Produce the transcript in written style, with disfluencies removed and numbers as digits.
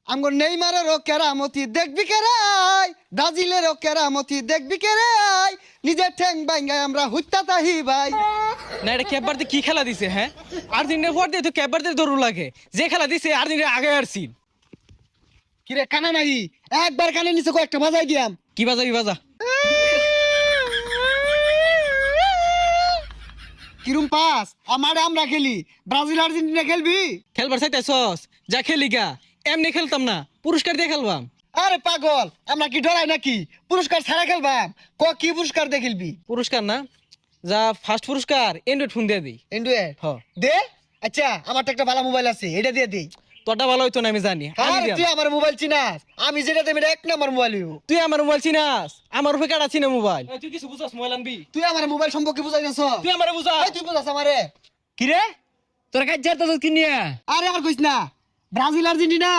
আমগো নেইমারেরও কেরামতি দেখবি কেরাই, ব্রাজিলেরও কেরামতি দেখবি কেরাই, নিজের ঠ্যাং বাইঙ্গায় আমরা হুত্তা তাহি ভাই। না এটা ক্যাববারতে কি খেলা দিছে হ্যাঁ? আর্জেন্টিনার পর দিয়ে তো ক্যাববারতে দৌড় লাগে, যে খেলা দিছে আর্জেন্টিনা আগে আসছি। কিরে কানা নাই, একবার কানে নিচে কয়েকটা বাজাই দিয়াম। কি বাজাবি বাজা। কিরম পাস আমারে আমরা খেলি, ব্রাজিল আর্জেন্টিনা খেলবি? খেলবার চাইতেছস যা খেলি গা, এমনি খেলতাম না, পুরস্কার দিয়ে খেলবাম। আরে পাগল, আমরা কি ডরাই নাকি? পুরস্কার ছাড়া খেলবাম। কি পুরস্কার দিয়ে খেলবি? পুরস্কার না, যা ফার্স্ট পুরস্কার অ্যান্ড্রয়েড ফোন দিয়ে দিই। এন্ড্রয়েড হ দে। আচ্ছা আমার তো একটা ভালো মোবাইল আছে, এটা দিয়ে দে। তোরটা ভালো হইতো না আমি জানি, আমি আরে দিয়াম। তুই আমার মোবাইল চিনাস, আমি যেটা দেব এটা 1 নম্বর মোবাইল হইব। তুই আমার মোবাইল চিনাস, আমার উপরে কাটা চিনা মোবাইল। তুই কিছু বুঝাস মোবাইল আনবি? তুই আমার মোবাইল সম্পর্কে বুঝাই নাছ। তুই আমারে বুঝা। তুই বুঝাস আমারে। কি রে তোর কাজ যার তো কিনিয়া? আরে আর কইস না, ব্রাজিল আর্জেন্টিনা